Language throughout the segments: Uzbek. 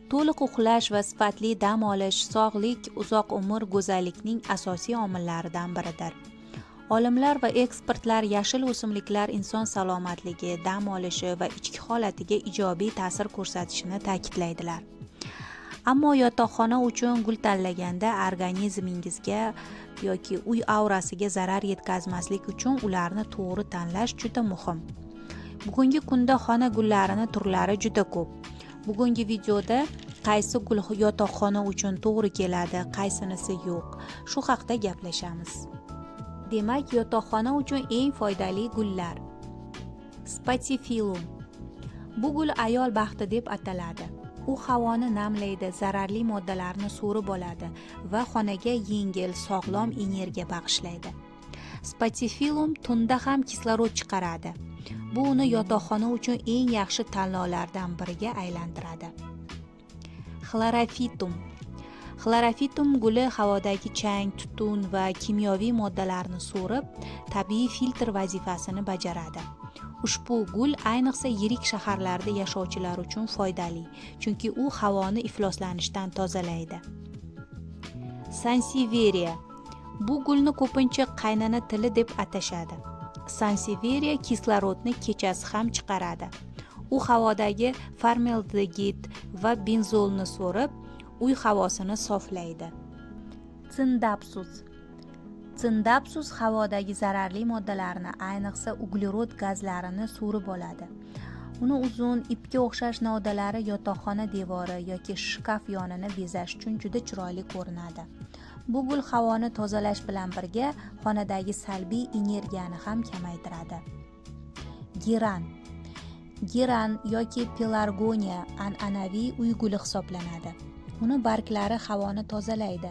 To'liq uxlash va sifatli dam olish sog'lik, uzoq umr, go'zallikning asosiy omillaridan biridir. Olimlar va ekspertlar yashil o'simliklar inson salomatligi, dam olishi va ichki holatiga ijobiy ta'sir ko'rsatishini ta'kidlaydilar. Ammo yotoqxona uchun gul tanlaganda organizmingizga yoki uy aurasiga zarar yetkazmaslik uchun ularni to'g'ri tanlash juda muhim. Bugungi kunda xona gullarining turlari juda ko'p. Bugungi videoda qaysi gul yotoqxona uchun to'g'ri keladi, qaysinisi yo'q, shu haqida gaplashamiz. Demak, yotoqxona uchun eng foydali gullar. Spatifilum. Bu gul ayol baxti deb ataladi. U havoni namlaydi, zararli moddalarni so'rib oladi va xonaga yengil, sog'lom energiya bag'ishlaydi. Spatifilum tunda ham kislorod chiqaradi. Bu uni yotoqxona uchun eng yaxshi tanlovlardan biriga aylantiradi. Xlorofitum. Xlorofitum guli havodagi chang, tutun va kimyoviy moddalarni so'rib, tabiiy filtr vazifasini bajaradi. Ushbu gul ayniqsa yirik shaharlarda yashovchilar uchun foydali, chunki u havoni ifloslanishdan tozalaydi. Sansevieria. Bu gulni ko'pincha qaynana tili deb atashadi. Sansevieria kislorodni kechasi ham chiqaradi. U havodagi formaldegid va benzolni so'rib, uy havosini soflaydi. Cindapsus. Cindapsus havodagi zararli moddalarni, ayniqsa uglerod gazlarini so'rib oladi. Uni uzun, ipga o'xshash novdalari yotoqxona devori yoki shkaf yonini bezash uchun juda chiroyli ko'rinadi. Bu gul havoni tozalash bilan birga xonadagi salbiy energiyani ham kamaytiradi. Geran. Geran yoki pelargoniya an'anaviy uy guli hisoblanadi. Uni barglari havoni tozalaydi,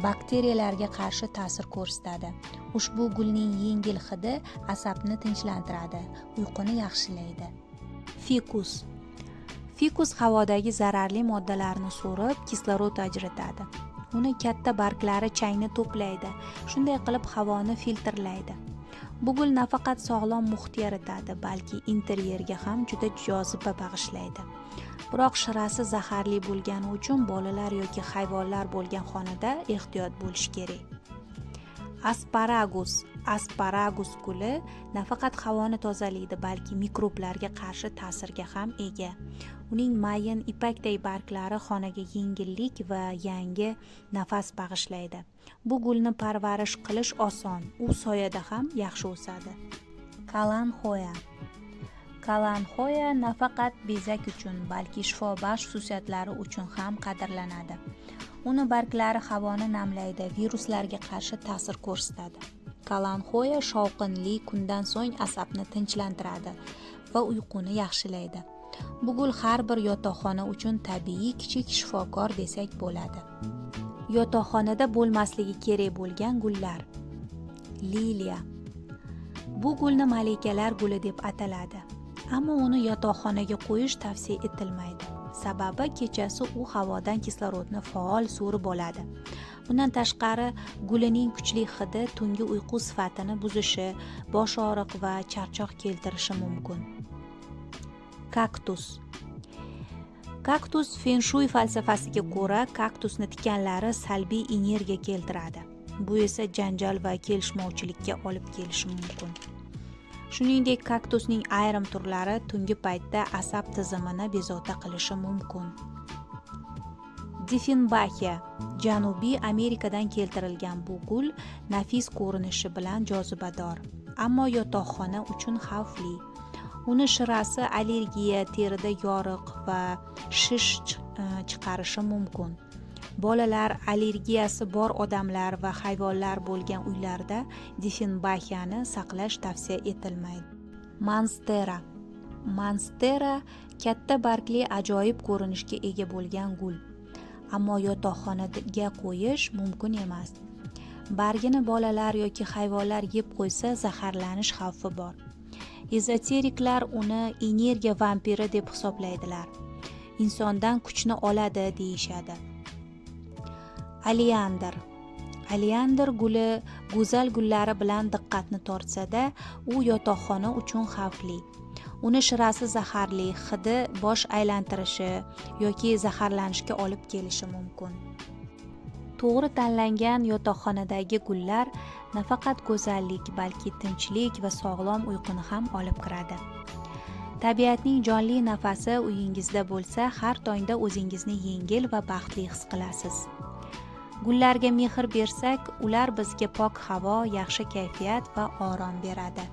bakteriyalarga qarshi ta'sir ko'rsatadi. Ushbu gulning yengil hidi asabni tinchlantiradi, uyquni yaxshilaydi. Fikus. Fikus havodagi zararli moddalarni so'rib, kislorod ajratadi. Uni katta barglari changni to'playdi, shunday qilib havoni filtrlaydi. Bu gul nafaqat sog'lom muhit yaratadi, balki interyerga ham juda joziba bag'ishlaydi. Biroq shirasi zaharli bo'lgani uchun bolalar yoki hayvonlar bo'lgan xonada ehtiyot bo'lish kerak. Asparagus. Asparagus guli nafaqat havoni tozalaydi, balki mikroblarga qarshi ta'sirga ham ega. Uning mayin ipakday barglari xonaga yengillik va yangi nafas bag'ishlaydi. Bu gulni parvarish qilish oson, u soyada ham yaxshi o'sadi. Kalanxoya. Kalanxoya nafaqat bezak uchun, balki shifobaxsh xususiyatlari uchun ham qadrlanadi. Uni barglari havoni namlaydi, viruslarga qarshi ta'sir ko'rsatadi. Kalanxoya shovqinli kundan so'ng asabni tinchlantiradi va uyquni yaxshilaydi. Bu gul har bir yotoqxona uchun tabiiy kichik shifokor desak bo'ladi. Yotoqxonada bo'lmasligi kerak bo'lgan gullar. Liliya. Bu gulni malikalar guli deb ataladi. Ammo uni yotoqxonaga qo'yish tavsiya etilmaydi. Sababi kechasi u havodan kislorodni faol so'rib oladi. Bundan tashqari, gulining kuchli hidi tungi uyqu sifatini buzishi, bosh og'riq va charchoq keltirishi mumkin. Kaktus. Kaktus Feng Shui falsafasiga ko'ra, kaktusni tikanlari salbiy energiya keltiradi. Bu esa janjal va kelishmovchilikka olib kelishi mumkin. Shuningdek, kaktusning ayrim turlari tungi paytda asab tizimini bezovta qilishi mumkin. Dieffenbachia. Janubiy Amerikadan keltirilgan bu gul nafis ko'rinishi bilan jozibador, ammo yotoqxona uchun xavfli. Uni shirasi allergiya, terida yoriq va shish chiqarishi mumkin. Bolalar, allergiyasi bor odamlar va hayvonlar bo'lgan uylarda Dieffenbachiani saqlash tavsiya etilmaydi. Monstera. Monstera katta bargli ajoyib ko'rinishga ega bo'lgan gul. Ammo yotoqxonaga qo'yish mumkin emas. Bargini bolalar yoki hayvonlar yeb qo'ysa zaharlanish xavfi bor. Ezoteriklar uni energiya vampiri deb hisoblaydilar. Insondan kuchni oladi deyishadi. Oleander. Oleander guli go'zal gullari bilan diqqatni tortsa-da, u yotoqxona uchun xavfli. uni shirasi zaharli, hidi bosh aylantirishi yoki zaharlanishga olib kelishi mumkin. To'g'ri tanlangan yotoqxonadagi gullar nafaqat go'zallik, balki tinchlik va sog'lom uyquni ham olib kiradi. Tabiatning jonli nafasi uyingizda bo'lsa, har tongda o'zingizni yengil va baxtli his qilasiz. Gullarga mehr bersak, ular bizga pok havo, yaxshi kayfiyat va orom beradi.